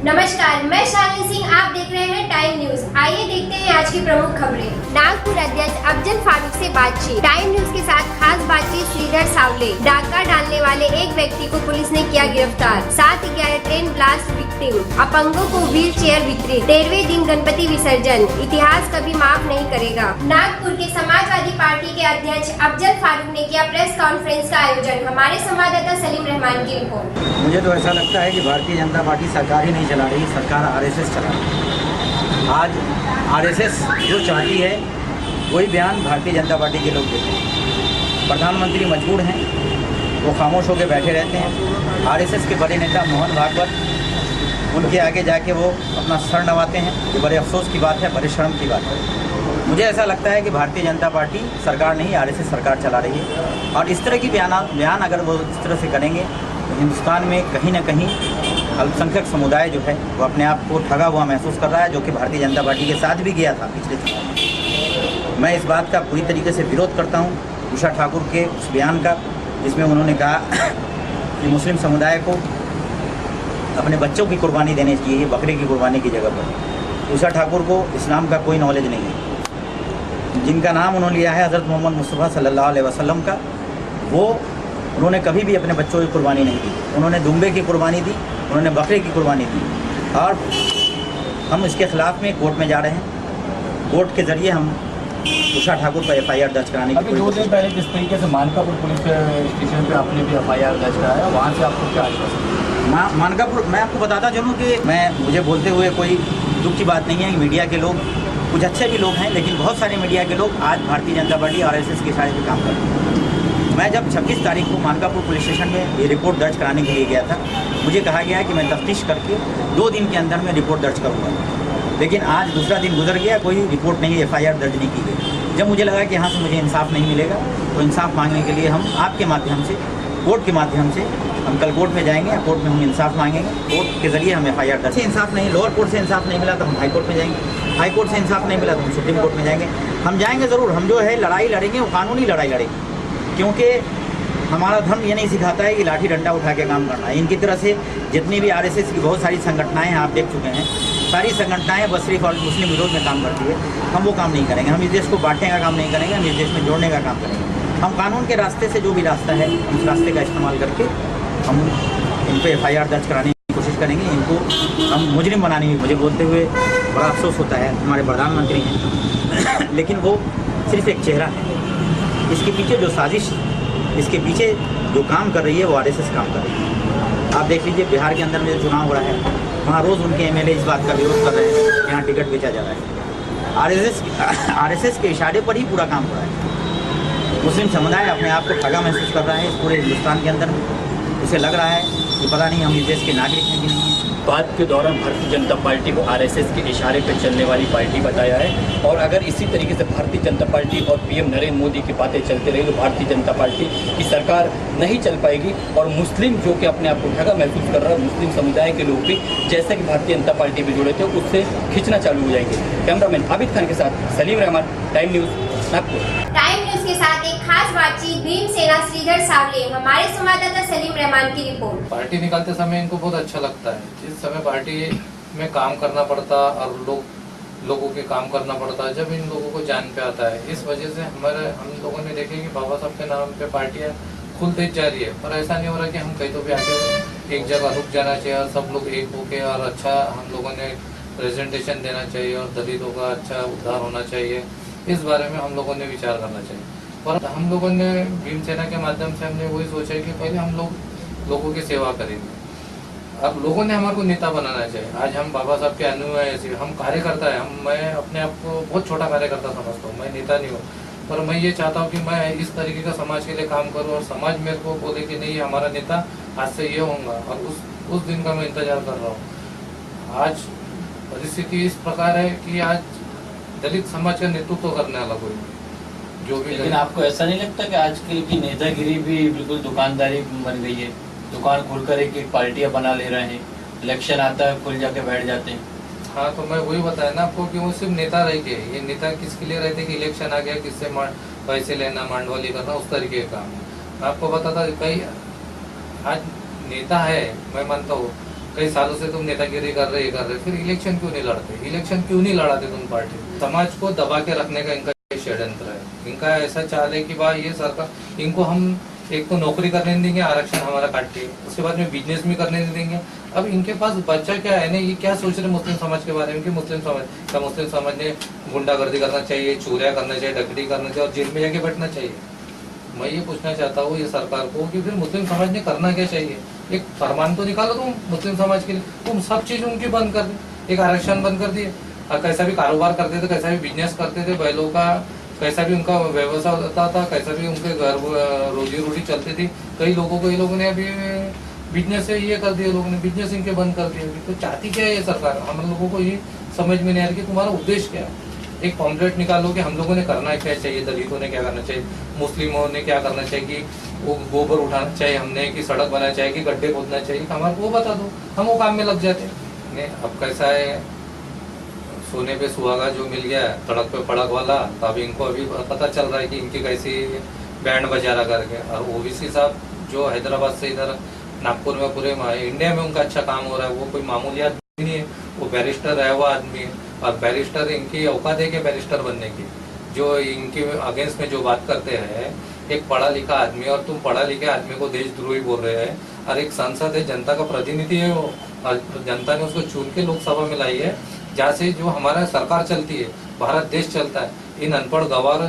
नमस्कार, मैं शालिनी सिंह, आप देख रहे हैं टाइम न्यूज। आइए देखते हैं आज की प्रमुख खबरें। नागपुर अध्यक्ष अफजल फारूक से बातचीत। टाइम न्यूज के साथ खास बातचीत श्रीधर सावले। डाका डालने वाले एक व्यक्ति को पुलिस ने किया गिरफ्तार। 7/11 ट्रेन ब्लास्ट विक्टिम। अपंगों को व्हील चेयर वितरित। 13वें दिन गणपति विसर्जन। इतिहास कभी माफ नहीं करेगा। नागपुर के समाजवादी पार्टी के अध्यक्ष अफजल फारूक ने किया प्रेस कॉन्फ्रेंस का आयोजन। हमारे संवाददाता सलीम रहमान की रिपोर्ट। मुझे तो ऐसा लगता है कि भारतीय जनता पार्टी सरकार ही नहीं चला रही, सरकार आरएसएस चला रही है। आज आरएसएस जो चाहती है वही बयान भारतीय जनता पार्टी के लोग देते हैं। प्रधानमंत्री मजबूर हैं, वो खामोश होकर बैठे रहते हैं। आरएसएस के बड़े नेता मोहन भागवत उनके आगे जाके वो अपना सर नवाते हैं। ये बड़े अफसोस की बात है, बड़े शर्म की बात है। मुझे ऐसा लगता है कि भारतीय जनता पार्टी सरकार नहीं, आरएसएस सरकार चला रही है। और इस तरह की बयान अगर वो इस तरह से करेंगे तो हिंदुस्तान में कहीं ना कहीं अल्पसंख्यक समुदाय जो है वो अपने आप को ठगा हुआ महसूस कर रहा है, जो कि भारतीय जनता पार्टी के साथ भी गया था पिछले चुनाव में। मैं इस बात का पूरी तरीके से विरोध करता हूँ उषा ठाकुर के उस बयान का, जिसमें उन्होंने कहा कि मुस्लिम समुदाय को अपने बच्चों की कुर्बानी देनी चाहिए बकरे की कुर्बानी की जगह पर। उषा ठाकुर को इस्लाम का कोई नॉलेज नहीं है। जिनका नाम उन्होंने लिया है हज़रत मोहम्मद मुस्तफ़ा सल्लल्लाहु अलैहि वसल्लम का, वो उन्होंने कभी भी अपने बच्चों की कुर्बानी नहीं दी। उन्होंने दुम्बे की कुर्बानी दी, उन्होंने बकरे की कुर्बानी दी। और हम इसके ख़िलाफ़ में कोर्ट में जा रहे हैं। कोर्ट के ज़रिए हम उषा ठाकुर पर FIR दर्ज कराने की। अभी 2 दिन पहले जिस तरीके से मानकापुर पुलिस स्टेशन पे आपने भी FIR दर्ज कराया, वहाँ से आपको क्या आश्वासन? मानकापुर मैं आपको बताता चलूँ कि मुझे बोलते हुए कोई दुख की बात नहीं है कि मीडिया के लोग कुछ अच्छे भी लोग हैं, लेकिन बहुत सारे मीडिया के लोग आज भारतीय जनता पार्टी RSS के इशारे पर काम कर रहे हैं। मैं जब 26 तारीख को मानकापुर पुलिस स्टेशन में ये रिपोर्ट दर्ज कराने के लिए गया था, मुझे कहा गया कि मैं तफ्तीश करके 2 दिन के अंदर में रिपोर्ट दर्ज करूँगा। लेकिन आज दूसरा दिन गुजर गया, कोई रिपोर्ट नहीं, FIR दर्ज नहीं की गई। जब मुझे लगा कि यहाँ से मुझे इंसाफ नहीं मिलेगा, तो इंसाफ मांगने के लिए हम आपके माध्यम से, कोर्ट के माध्यम से हम कल कोर्ट में जाएंगे। कोर्ट में हम इंसाफ मांगेंगे, कोर्ट के ज़रिए हम FIR दर्ज। इंसाफ नहीं, लोअर कोर्ट से इंसाफ नहीं मिला तो हम हाई कोर्ट में जाएंगे। हाई कोर्ट से इंसाफ नहीं मिला तो हम सुप्रीम कोर्ट में जाएंगे। हम जाएंगे ज़रूर। हम जो है लड़ाई लड़ेंगे, वो कानूनी लड़ाई लड़ेंगे, क्योंकि हमारा धर्म ये नहीं सिखाता है कि लाठी डंडा उठा के काम करना है। इनकी तरह से जितनी भी RSS की बहुत सारी संगठनाएं हैं, आप देख चुके हैं, सारी संगठनाएं बस सिर्फ और मुस्लिम विरोध में काम करती है। हम वो काम नहीं करेंगे। हम इस देश को बांटने का काम नहीं करेंगे, हम इस देश में जोड़ने का काम करेंगे। हम कानून के रास्ते से जो भी रास्ता है, हम उस रास्ते का इस्तेमाल करके हम इन पर FIR दर्ज कराने की कोशिश करेंगे। इनको हम मुजरिम बनाने की। मुझे बोलते हुए बड़ा अफसोस होता है, हमारे प्रधानमंत्री हैं लेकिन वो सिर्फ एक चेहरा है। इसके पीछे जो साजिश, इसके पीछे जो काम कर रही है वो RSS काम कर रही है। आप देख लीजिए बिहार के अंदर में जो चुनाव हो रहा है, वहाँ रोज़ उनके MLA इस बात का विरोध कर रहे हैं कि यहाँ टिकट बेचा जा रहा है। RSS के इशारे पर ही पूरा काम हो रहा है। मुस्लिम समुदाय अपने आप को ठगा महसूस कर रहा है इस पूरे हिंदुस्तान के अंदर। उसे लग रहा है कि पता नहीं हम इस देश के नागरिक हैं कि नहीं हैं। बात के दौरान भारतीय जनता पार्टी को RSS के इशारे पर चलने वाली पार्टी बताया है, और अगर इसी तरीके से भारतीय जनता पार्टी और PM नरेंद्र मोदी की बातें चलते रही तो भारतीय जनता पार्टी की सरकार नहीं चल पाएगी। और मुस्लिम जो कि अपने आप को ठगा महसूस कर रहा है, मुस्लिम समुदाय के लोग भी जैसे कि भारतीय जनता पार्टी में जुड़े थे उससे खींचना चालू हो जाएंगे। कैमरामैन आबिद खान के साथ Salim Rahman, time news, Nagpur. Time news के साथ एक खास बातचीत भीम सेना श्रीधर सावले। हमारे संवाददाता सलीम रहमान की रिपोर्ट। पार्टी निकालते समय इनको बहुत अच्छा लगता है। जिस समय पार्टी में काम करना पड़ता और लोगों के काम करना पड़ता, जब इन लोगों को जान पे आता है। इस वजह से हम लोगों ने देखे कि बाबा साहब के नाम पे पार्टियां खुलते जा रही है, पर ऐसा नहीं हो रहा कि हम कहीं तो भी आगे एक जगह रुक जाना चाहिए और सब लोग एक होके और अच्छा हम लोगों ने प्रेजेंटेशन देना चाहिए और दलितों का अच्छा उद्धार होना चाहिए। इस बारे में हम लोगों ने विचार करना चाहिए। पर हम लोगों ने भीम सेना के माध्यम से हमने वही सोचा है कि पहले हम लोगों की सेवा करेंगे। अब लोगों ने हमारे को नेता बनाना चाहिए। आज हम बाबा साहब के अनुयायी, हम कार्यकर्ता है। मैं अपने आप को बहुत छोटा कार्यकर्ता समझता हूँ, मैं नेता नहीं हूँ, पर मैं ये चाहता हूँ कि मैं इस तरीके का समाज के लिए काम करूँ और समाज मेरे को बोले कि नहीं हमारा नेता आज से ये होगा, और उस दिन का मैं इंतजार कर रहा हूँ। आज परिस्थिति इस प्रकार है कि आज दलित समाज का नेतृत्व करने वाला कोई जो भी। लेकिन आपको ऐसा नहीं लगता कि आजकल की नेतागिरी भी बिल्कुल दुकानदारी बन गई है? दुकान खोलकर एक पार्टियां बना ले रहे हैं, इलेक्शन आता है खुल जाके बैठ जाते हैं। हाँ, तो मैं वही बताया ना आपको कि वो सिर्फ नेता रह गए। ये नेता किसके लिए रहते कि इलेक्शन आ गया, किससे पैसे लेना, मांडवाली करना, उस तरीके का काम है। मैं आपको बताता कई आज नेता है, मैं मानता हूँ, कई सालों से तुम नेतागिरी कर रहे, ये कर रहे, फिर इलेक्शन क्यों नहीं लड़ते? इलेक्शन क्यों नहीं लड़ाते तुम पार्टी? समाज को दबा के रखने का इनका षड्यंत्र है। इनका ऐसा चाल है कि भाई ये सरकार, इनको हम एक तो नौकरी करने नहीं देंगे, आरक्षण हमारा काटिए, उसके बाद में बिजनेस भी करने नहीं देंगे। अब इनके पास बच्चा क्या है ना, ये क्या सोच रहे मुस्लिम समाज के बारे में कि मुस्लिम समाज ने गुंडागर्दी करना चाहिए, चोरियां करना चाहिए, डकैती करना चाहिए और जेल में जाके बैठना चाहिए। मैं ये पूछना चाहता हूँ ये सरकार को कि फिर मुस्लिम समाज ने करना क्या चाहिए? एक फरमान तो निकालो तुम मुस्लिम समाज के लिए, तुम सब चीज उनकी बंद कर दी, एक आरक्षण बंद कर दिए, और कैसा भी कारोबार करते थे, कैसा भी बिजनेस करते थे, बैलों का कैसा भी उनका व्यवसाय होता था, कैसा भी उनके घर रोजी रोटी चलती थी। कई लोगों को ये लोगों ने अभी बिजनेस से ये कर दिया, लोगों ने बिजनेस इनके बंद कर दिए। तो चाहती क्या है ये सरकार? हम लोगों को ये समझ में नहीं आ रही कि तुम्हारा उद्देश्य क्या है। एक पॉम्पलेट निकालो कि हम लोगों ने करना क्या चाहिए, दलितों ने क्या करना चाहिए, मुस्लिमों ने क्या करना चाहिए, कि वो गोबर उठाना चाहिए हमने, कि सड़क बनाना चाहिए, कि गड्ढे खोदना चाहिए, हमारे वो बता दो, हम वो काम में लग जाते हैं। अब कैसा है, सोने पे सुहागा जो मिल गया सड़क पे पड़क वाला, तो अभी इनको अभी पता चल रहा है कि इनकी कैसी बैंड बजा रहा करके। और ओबीसी साहब जो हैदराबाद से इधर नागपुर में पूरे इंडिया में उनका अच्छा काम हो रहा है, वो कोई मामूली आदमी नहीं है, वो बैरिस्टर है, वो आदमी है। और बैरिस्टर, इनकी औकात है कि बैरिस्टर बनने की, जो इनके अगेंस्ट में जो बात करते हैं, एक पढ़ा लिखा आदमी, और तुम पढ़ा लिखे आदमी को देशद्रोही बोल रहे हैं। और एक सांसद है, जनता का प्रतिनिधि है वो, और जनता ने उसको चुन के लोकसभा में लाई है, जहाँ से जो हमारा सरकार चलती है, भारत देश चलता है। इन अनपढ़ गवार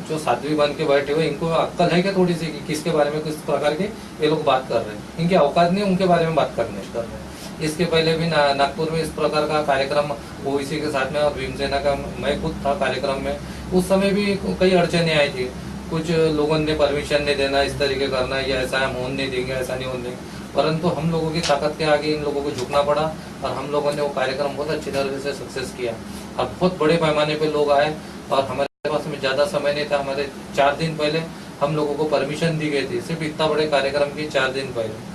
जो साध्वी बन के बैठे हुए, इनको अक्ल है क्या थोड़ी सी कि किसके बारे में किस प्रकार के ये लोग बात कर रहे हैं? इनकी औकात नहीं उनके बारे में बात कर रहे हैं। इसके पहले भी नागपुर में इस प्रकार का कार्यक्रम ओबीसी के साथ में, और भीमसेना का मैं खुद था कार्यक्रम में, उस समय भी कई अड़चने आई थी। कुछ लोगों ने परमिशन नहीं देना, इस तरीके करना, या ऐसा हम होने नहीं देंगे, ऐसा नहीं होने देंगे, परंतु हम लोगों की ताकत के आगे इन लोगों को झुकना पड़ा, और हम लोगों ने वो कार्यक्रम बहुत अच्छी तरह से सक्सेस किया, और बहुत बड़े पैमाने पे लोग आए। और हमारे पास में ज़्यादा समय नहीं था, हमारे 4 दिन पहले हम लोगों को परमिशन दी गई थी, सिर्फ इतना बड़े कार्यक्रम की 4 दिन पहले।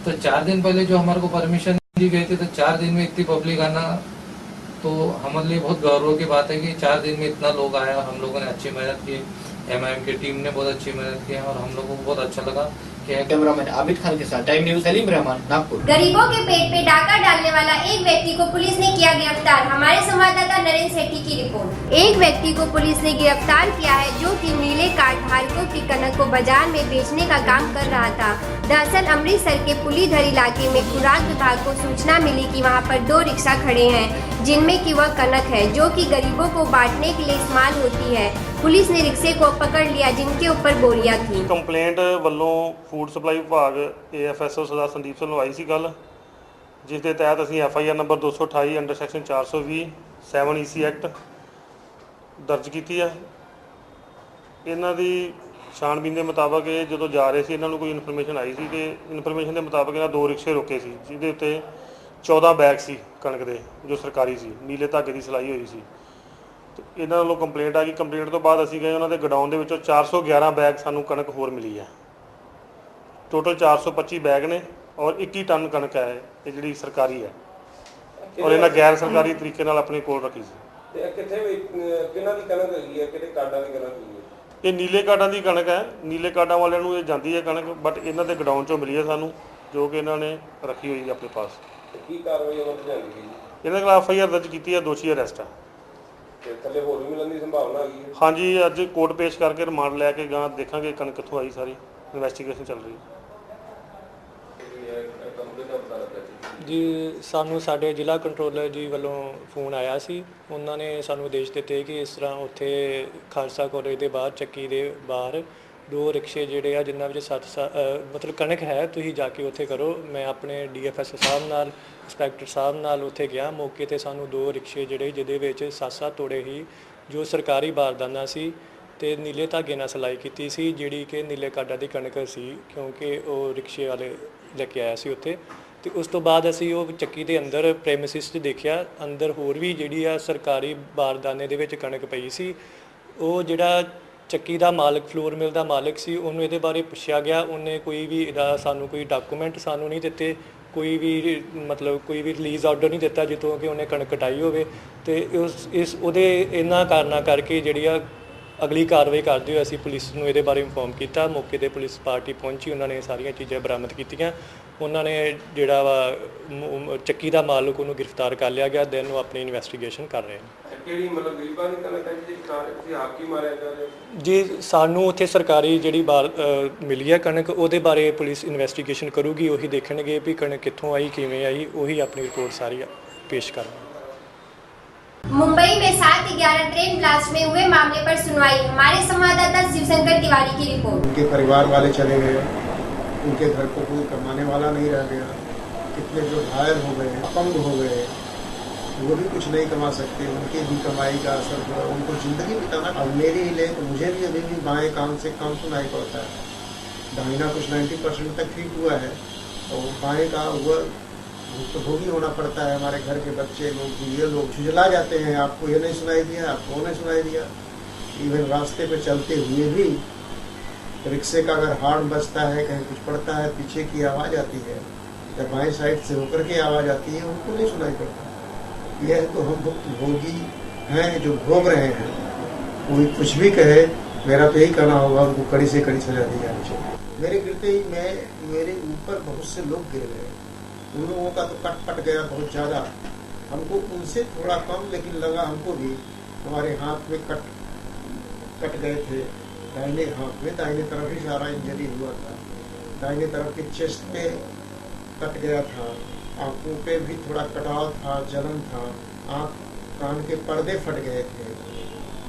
तो 4 दिन पहले जो हमारे को परमिशन दी गई थी, तो 4 दिन में इतनी पब्लिक आना तो हमारे लिए बहुत गौरव की बात है कि 4 दिन में इतना लोग आया। हम लोगों ने अच्छी मेहनत की, एमआईएम की टीम ने बहुत अच्छी मेहनत की, और हम लोगों को बहुत अच्छा लगा। कैमरामैन आबिद खान के साथ टाइम न्यूज सलीम रहमान, नागपुर। गरीबों के पेट पे डाका डालने वाला एक व्यक्ति को पुलिस ने किया गिरफ्तार। हमारे संवाददाता नरेंद्र सेठी की रिपोर्ट। एक व्यक्ति को पुलिस ने गिरफ्तार किया है जो कि नीले कार्ड धारकों की कनक को बाजार में बेचने का काम कर रहा था। दरअसल अमृतसर के पुलीधर इलाके में खुराक विभाग को सूचना मिली कि वहां पर 2 रिक्शा खड़े हैं, जिनमें कि वह कनक है जो कि गरीबों को बांटने के लिए इस्तेमाल होती है। पुलिस ने रिक्शे को पकड़ लिया, जिनके ऊपर बोरियां थी। कंप्लेंट वालों फूड सप्लाई विभाग AFSO सरदार संदीप ਸਿੰਘ ਨੂੰ ਆਈ ਸੀ ਗੱਲ, ਜਿਸ ਦੇ ਤਹਿਤ ਅਸੀਂ FIR number 228 under section 420 7 EC act ਦਰਜ ਕੀਤੀ ਹੈ। ਇਹਨਾਂ ਦੀ ਛਾਣਬੀਨ ਦੇ ਮੁਤਾਬਕ ਇਹ ਜਦੋਂ ਜਾ ਰਹੇ ਸੀ, ਇਹਨਾਂ ਨੂੰ ਕੋਈ ਇਨਫੋਰਮੇਸ਼ਨ ਆਈ ਸੀ ਕਿ ਇਨਫੋਰਮੇਸ਼ਨ ਦੇ ਮੁਤਾਬਕ ਇਹਨਾਂ 2 ਰਿਕਸ਼ੇ ਰੋਕੇ ਸੀ, ਜਿਹਦੇ ਉੱਤੇ 14 ਬੈਗ ਸੀ ਕਣਕ ਦੇ, ਜੋ ਸਰਕਾਰੀ ਸੀ, ਨੀਲੇ ਧਾਗੇ ਦੀ ਸਿਲਾਈ ਹੋਈ ਸੀ। ਇਹਨਾਂ ਵੱਲੋਂ ਕੰਪਲੇਂਟ ਆ ਗਈ। ਕੰਪਲੇਂਟ ਤੋਂ ਬਾਅਦ ਅਸੀਂ ਗਏ ਉਹਨਾਂ ਦੇ ਗਡਾਊਨ ਦੇ ਵਿੱਚੋਂ 411 ਬੈਗ ਸਾਨੂੰ ਕਣਕ ਹੋਰ ਮਿਲੀ ਹੈ। ਟੋਟਲ 425 ਬੈਗ ਨੇ, ਔਰ 21 ਟਨ ਕਣਕ ਹੈ ਇਹ ਜਿਹੜੀ ਸਰਕਾਰੀ ਹੈ, ਔਰ ਇਹਨਾਂ ਗੈਰ ਸਰਕਾਰੀ ਤਰੀਕੇ ਨਾਲ ਆਪਣੇ ਕੋਲ ਰੱਖੀ ਸੀ। ਤੇ ਕਿੱਥੇ ਕਿਹਨਾਂ ਦੀ ਕਣਕ ਹੈਗੀ ਹੈ, ਕਿਹੜੇ ਕਾਰਡਾਂ ਦੀ ਕਣਕ ਹੈਗੀ ਹੈ? ਇਹ ਨੀਲੇ ਕਾਰਡਾਂ ਦੀ ਕਣਕ ਹੈ, ਨੀਲੇ ਕਾਰਡਾਂ ਵਾਲਿਆਂ ਨੂੰ ਇਹ ਜਾਂਦੀ ਹੈ ਕਣਕ, ਬਟ ਇਹਨਾਂ ਦੇ ਗਡਾਊਨ 'ਚੋਂ ਮਿਲੀ ਹੈ ਸਾਨੂੰ, ਜੋ ਕਿ ਇਹਨਾਂ ਨੇ ਰੱਖੀ ਹੋਈ ਹੈ ਆਪਣੇ ਪਾਸ। ਕੀ ਕਾਰਵਾਈ ਉਹਨਾਂ ਤੇ ਜਾਂਦੀ ਹੈ? ਇਹਨਾਂ ਖਿਲਾਫ FIR ਦਰਜ ਕੀਤੀ ਹੈ, ਦੋਸ਼ੀ ਅਰੈਸਟ ਹੈ। ਤੇ ਥੱਲੇ ਹੋਰ ਵੀ ਮਿਲਣ ਦੀ ਸੰਭਾਵਨਾ ਹੈਗੀ ਹੈ? ਹਾਂਜੀ, ਅੱਜ ਕੋਰਟ ਪੇਸ਼ ਕਰਕੇ ਰਿਮਾਂਡ ਲੈ ਕੇ ਗਾਂ ਦੇਖਾਂਗੇ ਕਣਕ ਕਿੱਥੋਂ ਆਈ, ਸਾਰੀ ਇਨਵੈਸਟੀਗੇਸ਼ਨ ਚੱਲ ਰਹੀ ਹੈ। ਜੀ ਸਾਨੂੰ ਸਾਡੇ ਜ਼ਿਲ੍ਹਾ ਕੰਟਰੋਲਰ ਜੀ ਵੱਲੋਂ ਫੋਨ ਆਇਆ ਸੀ। ਉਹਨਾਂ ਨੇ ਸਾਨੂੰ ਆਦੇਸ਼ ਦਿੱਤੇ ਕਿ ਇਸ ਤਰ੍ਹਾਂ ਉੱਥੇ ਖਾਲਸਾ ਕਾਲਜ ਦੇ ਬਾਹਰ, ਚੱਕੀ ਦੇ ਬਾਹਰ 2 ਰਿਕਸ਼ੇ ਜਿਹੜੇ ਆ, ਜਿਨ੍ਹਾਂ ਵਿੱਚ 7 ਮਤਲਬ ਕਣਕ ਹੈ, ਤੁਸੀਂ ਜਾ ਕੇ ਉੱਥੇ ਕਰੋ। ਮੈਂ ਆਪਣੇ DFS ਸਾਹਿਬ ਨਾਲ, ਇੰਸਪੈਕਟਰ ਸਾਹਿਬ ਨਾਲ ਉੱਥੇ ਗਿਆ। ਮੌਕੇ 'ਤੇ ਸਾਨੂੰ 2 ਰਿਕਸ਼ੇ ਜਿਹੜੇ, ਜਿਹਦੇ ਵਿੱਚ 7-7 ਤੋੜੇ ਹੀ, ਜੋ ਸਰਕਾਰੀ ਬਾਰਦਾਨਾ ਸੀ ਤੇ ਨੀਲੇ ਧਾਗੇ ਨਾਲ ਸਿਲਾਈ ਕੀਤੀ ਸੀ, ਜਿਹੜੀ ਕਿ ਨੀਲੇ ਕਾਰਡਾਂ ਦੀ ਕਣਕ ਸੀ, ਕਿਉਂਕਿ ਉਹ ਰਿਕਸ਼ੇ ਵਾਲੇ ਲੈ ਕੇ ਆਇਆ ਸੀ ਉੱਥੇ। ਤੇ ਉਸ ਤੋਂ ਬਾਅਦ ਅਸੀਂ ਉਹ ਚੱਕੀ ਦੇ ਅੰਦਰ ਪ੍ਰੈਮਿਸਿਸ 'ਚ ਦੇਖਿਆ, ਅੰਦਰ ਹੋਰ ਵੀ ਜਿਹੜੀ ਆ ਸਰਕਾਰੀ ਬਾਰਦਾਨੇ ਦੇ ਵਿੱਚ ਕਣਕ ਪਈ ਸੀ। ਉਹ ਜਿਹੜਾ ਚੱਕੀ ਦਾ ਮਾਲਕ, ਫਲੋਰ ਮਿਲ ਦਾ ਮਾਲਕ ਸੀ, ਉਹਨੂੰ ਇਹਦੇ ਬਾਰੇ ਪੁੱਛਿਆ ਗਿਆ। ਉਹਨੇ ਕੋਈ ਵੀ ਇਹਦਾ ਸਾਨੂੰ ਕੋਈ ਡਾਕੂਮੈਂਟ ਸਾਨੂੰ ਨਹੀਂ ਦਿੱਤੇ, ਕੋਈ ਵੀ ਮਤਲਬ ਕੋਈ ਵੀ ਰਿਲੀਜ਼ ਆਰਡਰ ਨਹੀਂ ਦਿੱਤਾ ਜਿੱਥੋਂ ਕਿ ਉਹਨੇ ਕਣਕ ਕਟਾਈ ਹੋਵੇ। ਤੇ ਉਹਦੇ ਇਹਨਾਂ ਕਾਰਨਾਂ ਕਰਕੇ ਜਿਹੜੀ ਆ ਅਗਲੀ ਕਾਰਵਾਈ ਕਰਦੇ ਹੋਏ ਅਸੀਂ ਪੁਲਿਸ ਨੂੰ ਇਹਦੇ ਬਾਰੇ ਇਨਫੋਰਮ ਕੀਤਾ। ਮੌਕੇ 'ਤੇ ਪੁਲਿਸ ਪਾਰਟੀ ਪਹੁੰਚੀ, ਉਹਨਾਂ ਨੇ ਸਾਰੀਆਂ ਚੀਜ਼ਾਂ ਬਰਾਮਦ ਕੀਤੀਆਂ, ਉਹਨਾਂ ਨੇ ਜਿਹੜਾ ਵਾ ਚੱਕੀ ਦਾ ਮਾਲਕ ਉਹਨੂੰ ਗ੍ਰਿਫਤਾਰ ਕਰ ਲਿਆ ਗਿਆ। ਦੈਨ ਉਹ ਆਪਣੀ ਇਨਵੈਸਟੀਗੇਸ਼ਨ ਕਰ ਰਹੇ ਨੇ। ਕਿਹੜੀ ਮਤਲਬ ਗਰੀਬਾਂ ਦੀ ਕਣਕ ਹੈ ਜੀ, ਤੁਸੀਂ ਆਪ ਕੀ ਮਾਰਿਆ ਜਾ ਰਹੇ ਹੋ? ਜੀ ਸਾਨੂੰ ਉੱਥੇ ਸਰਕਾਰੀ ਜਿਹੜੀ ਮਿਲੀ ਹੈ ਕਣਕ, ਉਹਦੇ ਬਾਰੇ ਪੁਲਿਸ ਇਨਵੈਸਟੀਗੇਸ਼ਨ ਕਰੂਗੀ। ਉਹੀ ਦੇਖਣਗੇ ਵੀ ਕਣਕ ਕਿੱਥੋਂ ਆਈ, ਕਿਵੇਂ ਆਈ, ਉਹੀ ਆਪਣੀ ਰਿਪੋर्ट सारी पेश करना। मुंबई में 7/11 ट्रेन ब्लास्ट में हुए मामले पर सुनवाई। हमारे संवाददाता शिवशंकर तिवारी की रिपोर्ट। उनके परिवार वाले चले गए, उनके घर को कोई कमाने वाला नहीं रह गया, कितने जो घायल हो गए, अपंग हो गए, वो भी कुछ नहीं कमा सकते, उनके भी कमाई का असर हुआ, उनको जिंदगी बिताना। अब मेरे ही ले तो मुझे भी अभी भी बाएं कान से कम सुनाई पड़ता है। दाहिना कुछ 90% तक ठीक हुआ है और बाएं का हुआ तो भोगी होना पड़ता है। हमारे घर के बच्चे लोग, ये लोग झुझला जाते हैं, आपको ये नहीं सुनाई दिया, आपको वो नहीं सुनाई दिया। इवन रास्ते पे चलते हुए भी रिक्शे का अगर हॉर्न बजता है, कहीं कुछ पड़ता है, पीछे की आवाज़ आती है या बाएं साइड से होकर के आवाज़ आती है, उनको नहीं सुनाई पड़ता। यह तो हम भोगी हैं जो भोग रहे हैं। कोई कुछ भी कहे, मेरा तो यही कहना होगा उनको कड़ी से कड़ी सजा दी जानी चाहिए। मेरे गिरते ही मेरे ऊपर बहुत से लोग गिर गए, उन लोगों का तो कट गया बहुत ज़्यादा। हमको उनसे थोड़ा कम लेकिन लगा हमको भी। हमारे हाथ में कट गए थे, दाहिने हाथ में, दाहिने तरफ ही सारा इंजरी हुआ था। दाहिने तरफ के चेस्ट पे कट गया था, आंखों पे भी थोड़ा कटाव था, जलन था, आँख कान के पर्दे फट गए थे।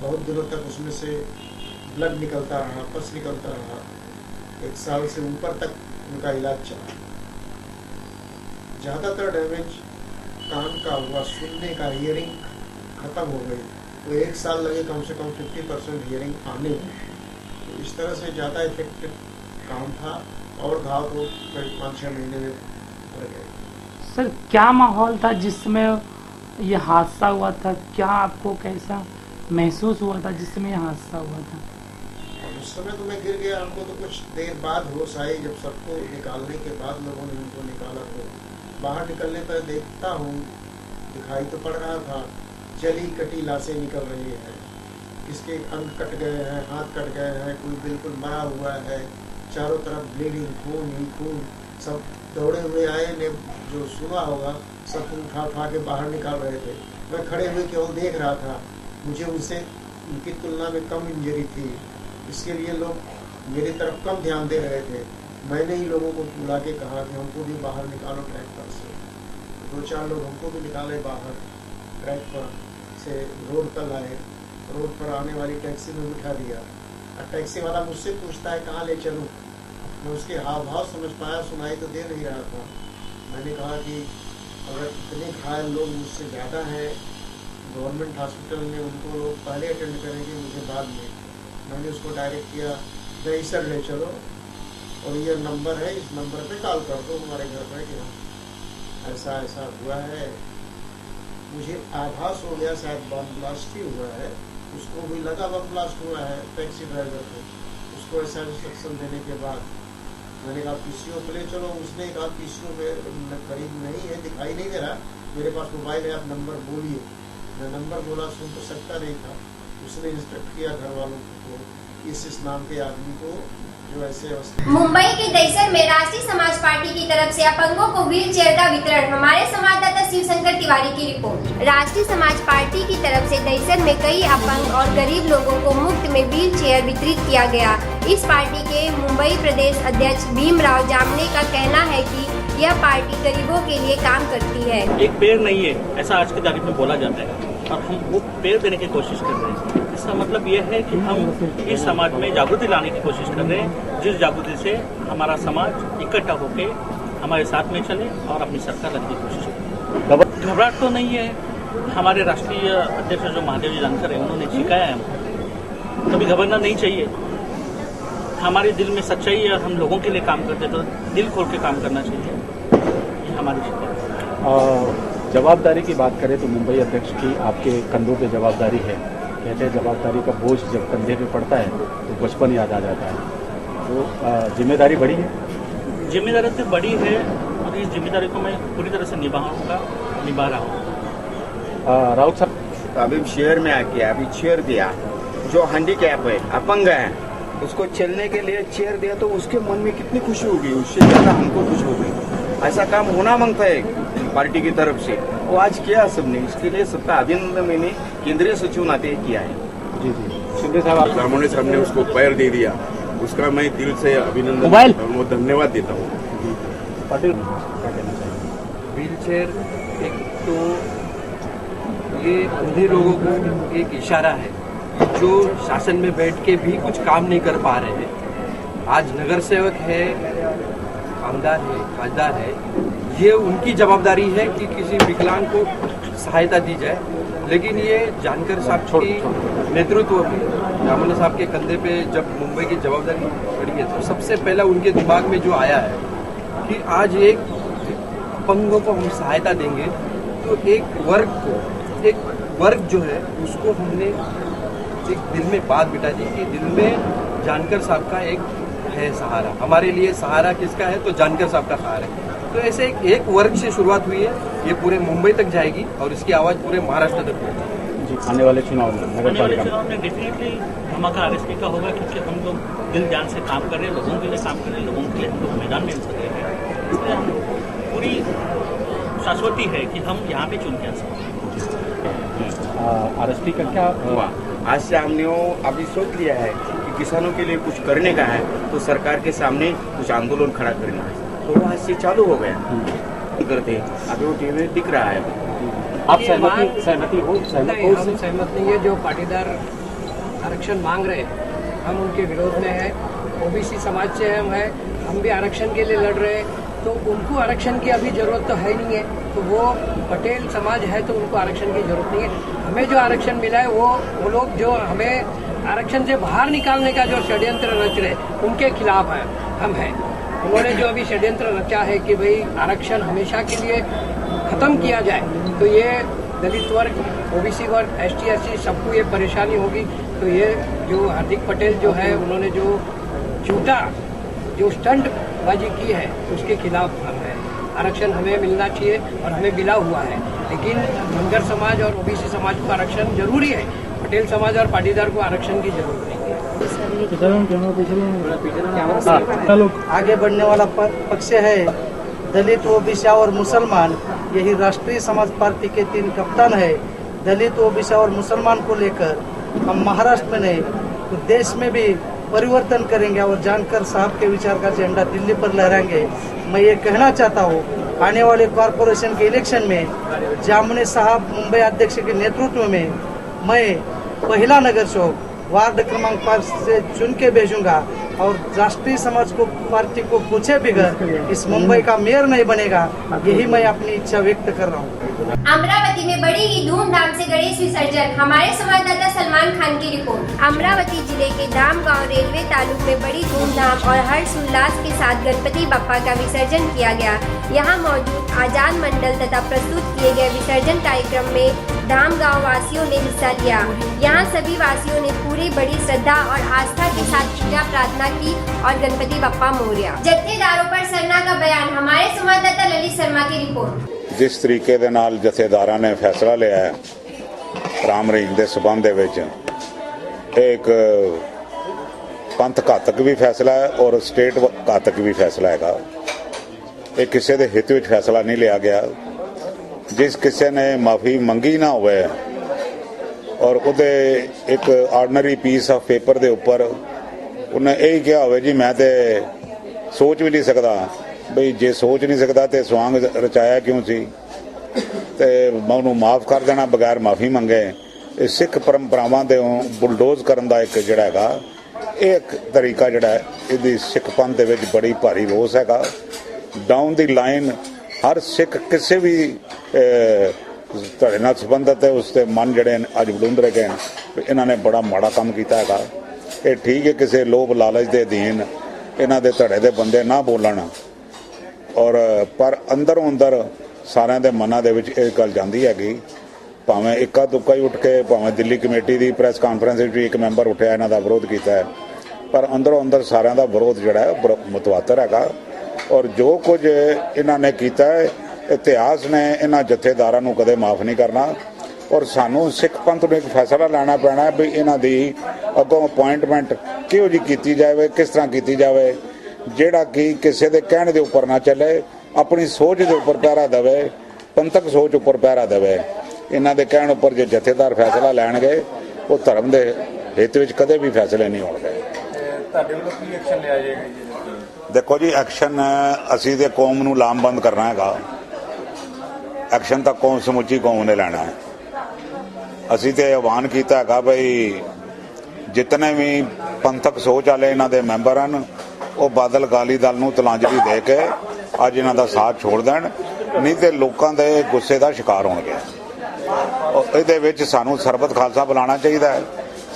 बहुत दिनों तक उसमें से ब्लड निकलता रहा, पस निकलता रहा। 1 साल से ऊपर तक उनका इलाज चला। ज़्यादातर डैमेज कान का हुआ, सुनने का, हियरिंग ख़त्म हो गई। तो 1 साल लगे कम से कम 50% हियरिंग आने में। तो इस तरह से ज़्यादा इफेक्टिव काम था और घाव को करीब 5-6 महीने में भर गए। सर क्या माहौल था जिस समय ये हादसा हुआ था? क्या आपको कैसा महसूस हुआ था जिस समय ये हादसा हुआ था? उस समय तो मैं गिर गया, हमको तो कुछ देर बाद होश आई। जब सबको निकालने के बाद लोगों ने हमको निकाला तो बाहर निकलने पर देखता हूँ, दिखाई तो पड़ रहा था, जली कटी लाशें निकल रही हैं। किसके अंग कट गए हैं, हाथ कट गए हैं, कोई बिल्कुल मरा हुआ है, चारों तरफ ब्लीडिंग, खून ही खून। सब दौड़े हुए आए ने जो सुना होगा, सब उठा के बाहर निकाल रहे थे। मैं खड़े हुए केवल देख रहा था। मुझे उनसे उनकी तुलना में कम इंजरी थी, इसके लिए लोग मेरी तरफ कम ध्यान दे रहे थे। मैंने ही लोगों को बुला के कहा कि हमको भी बाहर निकालो ट्रैक पर से। 2-4 लोग हमको भी निकाले बाहर ट्रैक पर से, रोड पर लाए। रोड पर आने वाली टैक्सी में बिठा दिया और टैक्सी वाला मुझसे पूछता है कहाँ ले चलूँ। मैं उसके हाव भाव समझ पाया, सुनाई तो दे नहीं रहा था। मैंने कहा कि अगर इतने घायल लोग मुझसे ज़्यादा हैं गवर्नमेंट हॉस्पिटल में, उनको लोग पहले अटेंड करेंगे, मुझे बाद में। मैंने उसको डायरेक्ट किया, दहीसर ले चलो और ये नंबर है, इस नंबर पे कॉल कर दो हमारे घर पर कि ऐसा ऐसा हुआ है। मुझे आभास हो गया शायद बम ब्लास्ट ही हुआ है। उसको भी लगा बम ब्लास्ट हुआ है, टैक्सी ड्राइवर को। उसको ऐसा इंस्ट्रक्शन देने के बाद मैंने कहा पीसीओ पे ले चलो। उसने कहा पीसीओ पे करीब नहीं है, दिखाई नहीं दे रहा, मेरे पास मोबाइल है, आप नंबर बोलिए। मैं नंबर बोला, सुन तो सकता नहीं था। उसने इंस्ट्रक्ट किया घर वालों को, इस नाम के आदमी को जो ऐसे। मुंबई के दहीसर में राष्ट्रीय समाज पार्टी की तरफ से अपंगों को व्हील चेयर का वितरण। हमारे संवाददाता शिवशंकर तिवारी की रिपोर्ट। राष्ट्रीय समाज पार्टी की तरफ से दहीसर में कई अपंग और गरीब लोगों को मुफ्त में व्हील चेयर वितरित किया गया। इस पार्टी के मुंबई प्रदेश अध्यक्ष भीमराव जामने का कहना है कि यह पार्टी गरीबों के लिए काम करती है। एक पेड़ नहीं है ऐसा आज की तारीख में बोला जाता है और हम वो पेड़ देने की कोशिश कर रहे हैं। इसका मतलब ये है कि हम इस समाज में जागृति लाने की कोशिश कर रहे हैं, जिस जागृति से हमारा समाज इकट्ठा होकर हमारे साथ में चले और अपनी सरकार लाने की कोशिश करें। घबराहट तो नहीं है। हमारे राष्ट्रीय अध्यक्ष जो महादेव जी जानकर है, उन्होंने सिखाया है हमको कभी घबराना नहीं चाहिए। हमारे दिल में सच्चाई है और हम लोगों के लिए काम करते तो दिल खोल के काम करना चाहिए, ये हमारी शिकायत। जवाबदारी की बात करें तो मुंबई अध्यक्ष की आपके कंधों पे जवाबदारी है। कहते हैं जवाबदारी का बोझ जब कंधे पे पड़ता है तो बचपन याद आ जाता है। तो जिम्मेदारी बड़ी है। जिम्मेदारी तो बड़ी है और इस जिम्मेदारी को मैं पूरी तरह से निभा रहा हूँ। राउत साहब, अभी शेयर में आके अभी चेयर दिया, जो हैंडीकैप है, अपंग है, उसको चलने के लिए चेयर दिया तो उसके मन में कितनी खुशी होगी, उससे ज़्यादा हमको खुशी होगी। ऐसा काम होना मांगता है पार्टी की तरफ से, वो आज किया सबने। इसके लिए सबका अभिनंदन मैंने केंद्रीय सचिव नाते किया है। जी जी शिंदे साहब, आप ब्राह्मण साहब ने उसको पैर दे दिया, उसका मैं दिल से अभिनंदन और धन्यवाद देता हूँ। पाटिल क्या कहना चाहिए? व्हील चेयर एक तो ये अंधे लोगों को एक इशारा है जो शासन में बैठ के भी कुछ काम नहीं कर पा रहे हैं। आज नगर सेवक है, आमदार है, खासदार है, ये उनकी जवाबदारी है कि किसी विकलांग को सहायता दी जाए। लेकिन ये जानकर साहब की नेतृत्व में रामन साहब के कंधे पे जब मुंबई की जवाबदारी पड़ी है तो सबसे पहला उनके दिमाग में जो आया है कि आज एक अपंगों को हम सहायता देंगे तो एक वर्ग जो है उसको हमने एक दिल में बात बिठा दी कि दिल में जानकर साहब का एक है सहारा। हमारे लिए सहारा किसका है तो जानकर साहब का सहारा है। तो ऐसे एक वर्ग से शुरुआत हुई है, ये पूरे मुंबई तक जाएगी और इसकी आवाज़ पूरे महाराष्ट्र तक पहुंचेगी। जी आने वाले चुनाव में आने वाले चुनाव में डेफिनेटली धमाका आरएसपी का होगा, क्योंकि हम लोग दिल जान से काम कर रहे हैं, लोगों के लिए काम कर रहे हैं, लोगों के लिए हम लोग मैदान में उतर रहे हैं। इसलिए हम पूरी शाश्वती है कि हम यहाँ पे चुन के आ सकते हैं। आरएसपी का क्या हुआ? आज से हमने अभी सोच लिया है कि किसानों के लिए कुछ करने का है तो सरकार के सामने कुछ आंदोलन खड़ा करना है, तो वो आज से चालू हो गया करते। अभी वो टीवी में दिख रहा है। आप सहमति हो? हम सहमत नहीं है। जो पाटीदार आरक्षण मांग रहे हैं हम उनके विरोध में है। ओबीसी समाज से हम भी आरक्षण के लिए लड़ रहे हैं, तो उनको आरक्षण की अभी जरूरत तो है नहीं है। तो वो पटेल समाज है तो उनको आरक्षण की जरूरत नहीं है। हमें जो आरक्षण मिला है वो लोग जो हमें आरक्षण से बाहर निकालने का जो षड्यंत्र रच रहे उनके खिलाफ है हम हैं। उन्होंने जो अभी षड्यंत्र रचा है कि भाई आरक्षण हमेशा के लिए खत्म किया जाए, तो ये दलित वर्ग, ओबीसी वर्ग, एसटी एससी सबको ये परेशानी होगी। तो ये जो हार्दिक पटेल जो है उन्होंने जो झूठा जो स्टंटबाजी की है उसके खिलाफ हम हैं। आरक्षण हमें मिलना चाहिए और हमें मिला हुआ है, लेकिन धनगर समाज और ओबीसी समाज को आरक्षण जरूरी है। पटेल समाज और पाटीदार को आरक्षण की जरूरत नहीं है। आगे बढ़ने वाला पक्ष है दलित, ओबीसी और मुसलमान। यही राष्ट्रीय समाज पार्टी के 3 कप्तान है। दलित, ओबीसी और मुसलमान को लेकर हम महाराष्ट्र में नहीं तो देश में भी परिवर्तन करेंगे और जानकर साहब के विचार का झंडा दिल्ली पर लहराएंगे। मैं ये कहना चाहता हूँ, आने वाले कॉरपोरेशन के इलेक्शन में जामने साहब मुंबई अध्यक्ष के नेतृत्व में मैं पहला नगर चौक वार्ड क्रमांक 5 से चुन के भेजूंगा और राष्ट्रीय समाज को पार्टी को पूछे बगैर इस मुंबई का मेयर नहीं बनेगा। यही मैं अपनी इच्छा व्यक्त कर रहा हूँ। अमरावती में बड़ी ही धूमधाम से गणेश विसर्जन। हमारे संवाददाता सलमान खान की रिपोर्ट। अमरावती जिले के धाम गांव रेलवे तालुक में बड़ी धूमधाम और हर्ष उल्लास के साथ गणपति बप्पा का विसर्जन किया गया। यहाँ मौजूद आजाद मंडल तथा प्रस्तुत किए गए विसर्जन कार्यक्रम में धाम गांव वासियों ने हिस्सा लिया। यहाँ सभी वासियों ने पूरी बड़ी श्रद्धा और आस्था के साथ पूजा प्रार्थना की और गणपति बप्पा मोरया। जत्थेदारों पर सरना का बयान। हमारे संवाददाता ललित शर्मा की रिपोर्ट। जिस तरीके ਦੇ ਨਾਲ ਜਥੇਦਾਰਾਂ ਨੇ ਫੈਸਲਾ ਲਿਆ ਹੈ ਰਾਮ ਰਹੀਮ ਦੇ ਸਬੰਧ ਦੇ ਵਿੱਚ, ਇੱਕ ਪੰਥ ਘਾਤਕ ਵੀ ਫੈਸਲਾ ਹੈ ਔਰ ਸਟੇਟ ਘਾਤਕ ਵੀ ਫੈਸਲਾ ਹੈਗਾ। ਇਹ ਕਿਸੇ ਦੇ ਹਿੱਤ ਵਿੱਚ ਫੈਸਲਾ ਨਹੀਂ ਲਿਆ ਗਿਆ। ਜਿਸ ਕਿਸੇ ਨੇ ਮਾਫੀ ਮੰਗੀ ਨਾ ਹੋਵੇ ਔਰ ਉਹਦੇ ਇੱਕ ਆਰਡੀਨਰੀ ਪੀਸ ਆਫ ਪੇਪਰ ਦੇ ਉੱਪਰ ਉਹਨੇ ਇਹ ਕਿਹਾ ਹੋਵੇ ਜੀ ਮੈਂ ਤੇ ਸੋਚ ਵੀ ਨਹੀਂ ਸਕਦਾ, ਬਈ ਜੇ ਸੋਚ ਨਹੀਂ ਸਕਦਾ ਤੇ ਸਵਾਂਗ ਰਚਾਇਆ ਕਿਉਂ ਸੀ, ਤੇ ਮੈਂ ਉਹਨੂੰ ਮਾਫ ਕਰ ਦੇਣਾ ਬਗੈਰ ਮਾਫੀ ਮੰਗੇ। ਇਹ ਸਿੱਖ ਪਰੰਪਰਾਵਾਂ ਦੇ ਬੁਲਡੋਜ਼ ਕਰਨ ਦਾ ਇੱਕ ਜਿਹੜਾ ਹੈਗਾ ਇਹ ਇੱਕ ਤਰੀਕਾ ਜਿਹੜਾ ਇਹਦੀ ਸਿੱਖ ਪੰਥ ਦੇ ਵਿੱਚ ਬੜੀ ਭਾਰੀ ਰੋਸ ਹੈਗਾ। ਡਾਊਨ ਦੀ ਲਾਈਨ ਹਰ ਸਿੱਖ ਕਿਸੇ ਵੀ ਧੜੇ ਨਾਲ ਸੰਬੰਧਿਤ ਹੈ ਉਸ ਦੇ ਮਨ ਜਿਹੜੇ ਅੱਜ ਬਲੁੰਦ ਰਹੇ ਗਏ ਇਹਨਾਂ ਨੇ ਬੜਾ ਮਾੜਾ ਕੰਮ ਕੀਤਾ ਹੈਗਾ। ਇਹ ਠੀਕ ਹੈ ਕਿਸੇ ਲੋਭ ਲਾਲਚ ਦੇ ਅਧੀਨ ਇਹਨਾਂ ਦੇ ਧੜੇ ਦੇ ਬੰਦੇ ਨਾ ਬੋਲਣ ਔਰ ਪਰ ਅੰਦਰੋਂ ਅੰਦਰ ਸਾਰਿਆਂ ਦੇ ਮਨਾਂ ਦੇ ਵਿੱਚ ਇਹ ਗੱਲ ਜਾਂਦੀ ਹੈਗੀ। ਭਾਵੇਂ ਇੱਕਾ ਦੁੱਕਾ ਹੀ ਉੱਠ ਕੇ ਭਾਵੇਂ ਦਿੱਲੀ ਕਮੇਟੀ ਦੀ ਪ੍ਰੈਸ ਕਾਨਫਰੰਸ ਵਿੱਚ ਵੀ ਇੱਕ ਮੈਂਬਰ ਉੱਠਿਆ ਇਹਨਾਂ ਦਾ ਵਿਰੋਧ ਕੀਤਾ ਹੈ, ਪਰ ਅੰਦਰੋਂ ਅੰਦਰ ਸਾਰਿਆਂ ਦਾ ਵਿਰੋਧ ਜਿਹੜਾ ਹੈ ਮੁਤਵਾਤਰ ਹੈਗਾ। ਔਰ ਜੋ ਕੁਝ ਇਹਨਾਂ ਨੇ ਕੀਤਾ ਹੈ ਇਤਿਹਾਸ ਨੇ ਇਹਨਾਂ ਜਥੇਦਾਰਾਂ ਨੂੰ ਕਦੇ ਮਾਫ ਨਹੀਂ ਕਰਨਾ। ਔਰ ਸਾਨੂੰ ਸਿੱਖ ਪੰਥ ਨੂੰ ਇੱਕ ਫੈਸਲਾ ਲੈਣਾ ਪੈਣਾ ਵੀ ਇਹਨਾਂ ਦੀ ਅੱਗੋਂ ਅਪੁਆਇੰਟਮੈਂਟ ਕਿਹੋ ਜਿਹੀ ਕੀਤੀ ਜਾਵੇ, ਕਿਸ ਤਰ੍ਹਾਂ ਕੀਤੀ ਜਾਵੇ, ਜਿਹੜਾ ਕਿ ਕਿਸੇ ਦੇ ਕਹਿਣ ਦੇ ਉੱਪਰ ਨਾ ਚੱਲੇ ਆਪਣੀ ਸੋਚ ਦੇ ਉੱਪਰ ਪਹਿਰਾ ਦੇਵੇ, ਪੰਥਕ ਸੋਚ ਉੱਪਰ ਪਹਿਰਾ ਦੇਵੇ। ਇਹਨਾਂ ਦੇ ਕਹਿਣ ਉੱਪਰ ਜੇ ਜਥੇਦਾਰ ਫੈਸਲਾ ਲੈਣਗੇ ਉਹ ਧਰਮ ਦੇ ਹਿੱਤ ਵਿੱਚ ਕਦੇ ਵੀ ਫੈਸਲੇ ਨਹੀਂ ਹੋਣਗੇ। ਤੁਹਾਡੇ ਵੱਲੋਂ ਕੀ ਐਕਸ਼ਨ ਲਿਆ ਜਾਏਗਾ ਜੀ? ਦੇਖੋ ਜੀ, ਐਕਸ਼ਨ ਅਸੀਂ ਤੇ ਕੌਮ ਨੂੰ ਲਾਮਬੰਦ ਕਰਨਾ ਹੈਗਾ। ਐਕਸ਼ਨ ਤਾਂ ਕੌਮ, ਸਮੁੱਚੀ ਕੌਮ ਨੇ ਲੈਣਾ ਹੈ। ਅਸੀਂ ਤੇ ਆਹਵਾਨ ਕੀਤਾ ਹੈਗਾ ਬਈ ਜਿਤਨੇ ਵੀ ਪੰਥਕ ਸੋਚ ਵਾਲੇ ਇਹਨਾਂ ਦੇ ਮੈਂਬਰ ਹਨ ਉਹ ਬਾਦਲ ਅਕਾਲੀ ਦਲ ਨੂੰ ਤਲਾਂਜਲੀ ਦੇ ਕੇ ਅੱਜ ਇਹਨਾਂ ਦਾ ਸਾਥ ਛੋੜ ਦੇਣ, ਨਹੀਂ ਤੇ ਲੋਕਾਂ ਦੇ ਗੁੱਸੇ ਦਾ ਸ਼ਿਕਾਰ ਹੋਣਗੇ। ਇਹਦੇ ਵਿੱਚ ਸਾਨੂੰ ਸਰਬਤ ਖਾਲਸਾ ਬੁਲਾਉਣਾ ਚਾਹੀਦਾ ਹੈ।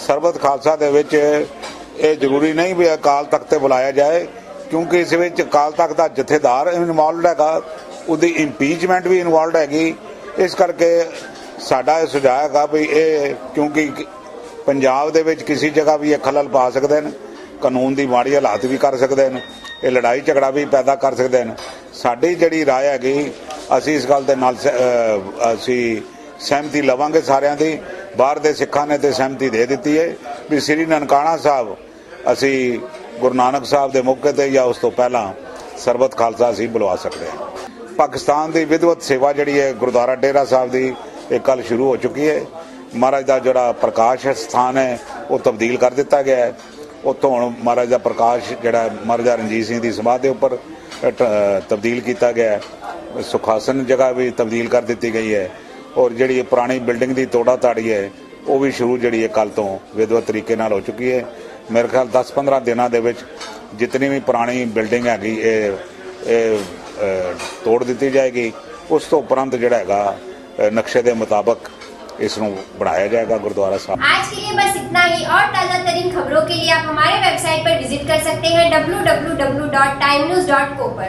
ਸਰਬਤ ਖਾਲਸਾ ਦੇ ਵਿੱਚ ਇਹ ਜ਼ਰੂਰੀ ਨਹੀਂ ਵੀ ਅਕਾਲ ਤਖਤ ਤੇ ਬੁਲਾਇਆ ਜਾਏ, ਕਿਉਂਕਿ ਇਸ ਵਿੱਚ ਅਕਾਲ ਤਖਤ ਦਾ ਜਥੇਦਾਰ ਇਨਵੋਲਵਡ ਹੈਗਾ, ਉਹਦੀ ਇੰਪੀਚਮੈਂਟ ਵੀ ਇਨਵੋਲਵਡ ਹੈਗੀ। ਇਸ ਕਰਕੇ ਸਾਡਾ ਇਹ ਸੁਝਾਅ ਹੈਗਾ ਵੀ ਇਹ, ਕਿਉਂਕਿ ਪੰਜਾਬ ਦੇ ਵਿੱਚ ਕਿਸੇ ਜਗ੍ਹਾ ਵੀ ਇਹ ਖਲਲ ਪਾ ਸਕਦੇ ਨੇ, ਕਾਨੂੰਨ ਦੀ ਮਾੜੀ ਹਾਲਾਤ ਵੀ ਕਰ ਸਕਦੇ ਨੇ, ਇਹ ਲੜਾਈ ਝਗੜਾ ਵੀ ਪੈਦਾ ਕਰ ਸਕਦੇ ਨੇ। ਸਾਡੀ ਜਿਹੜੀ ਰਾਏ ਹੈਗੀ, ਅਸੀਂ ਇਸ ਗੱਲ ਦੇ ਨਾਲ ਅਸੀਂ ਸਹਿਮਤੀ ਲਵਾਂਗੇ ਸਾਰਿਆਂ ਦੀ। ਬਾਹਰ ਦੇ ਸਿੱਖਾਂ ਨੇ ਤੇ ਸਹਿਮਤੀ ਦੇ ਦਿੱਤੀ ਹੈ ਵੀ ਸ੍ਰੀ ਨਨਕਾਣਾ ਸਾਹਿਬ ਅਸੀਂ ਗੁਰੂ ਨਾਨਕ ਸਾਹਿਬ ਦੇ ਮੌਕੇ ਤੇ ਜਾਂ ਉਸ ਤੋਂ ਪਹਿਲਾਂ ਸਰਬਤ ਖਾਲਸਾ ਅਸੀਂ ਬੁਲਵਾ ਸਕਦੇ ਹਾਂ। ਪਾਕਿਸਤਾਨ ਦੀ ਵਿਦਵਤ ਸੇਵਾ ਜਿਹੜੀ ਹੈ ਗੁਰਦੁਆਰਾ ਡੇਰਾ ਸਾਹਿਬ ਦੀ ਇਹ ਕੱਲ ਸ਼ੁਰੂ ਹੋ ਚੁੱਕੀ ਹੈ। ਮਹਾਰਾਜ ਦਾ ਜਿਹੜਾ ਪ੍ਰਕਾਸ਼ ਸਥਾਨ ਹੈ ਉਹ ਤਬਦੀਲ ਕਰ ਦਿੱਤਾ ਗਿਆ ਹੈ। ਉੱਥੋਂ ਹੁਣ ਮਹਾਰਾਜ ਦਾ ਪ੍ਰਕਾਸ਼ ਜਿਹੜਾ ਮਹਾਰਾਜਾ ਰਣਜੀਤ ਸਿੰਘ ਦੀ ਸਮਾਧ ਦੇ ਉੱਪਰ ਤਬਦੀਲ ਕੀਤਾ ਗਿਆ ਹੈ। ਸੁਖਾਸਨ ਜਗ੍ਹਾ ਵੀ ਤਬਦੀਲ ਕਰ ਦਿੱਤੀ ਗਈ ਹੈ ਔਰ ਜਿਹੜੀ ਪੁਰਾਣੀ ਬਿਲਡਿੰਗ ਦੀ ਤੋੜਾ ਤਾੜੀ ਹੈ ਉਹ ਵੀ ਸ਼ੁਰੂ ਜਿਹੜੀ ਹੈ ਕੱਲ ਤੋਂ ਵਿਦਵਤ ਤਰੀਕੇ ਨਾਲ ਹੋ ਚੁੱਕੀ ਹੈ। ਮੇਰੇ ਖਿਆਲ 10-15 ਦਿਨਾਂ ਦੇ ਵਿੱਚ ਜਿਤਨੀ ਵੀ ਪੁਰਾਣੀ ਬਿਲਡਿੰਗ ਹੈਗੀ ਇਹ ਤੋੜ ਦਿੱਤੀ ਜਾਏਗੀ। ਉਸ ਤੋਂ ਉਪਰੰਤ ਜਿਹੜਾ ਹੈਗਾ नक्शे के मुताबिक इसको बनाया जाएगा गुरुद्वारा साहब। आज के लिए बस इतना ही और ताज़ा तरीन खबरों के लिए आप हमारे वेबसाइट पर विजिट कर सकते हैं www.timenews.co पर।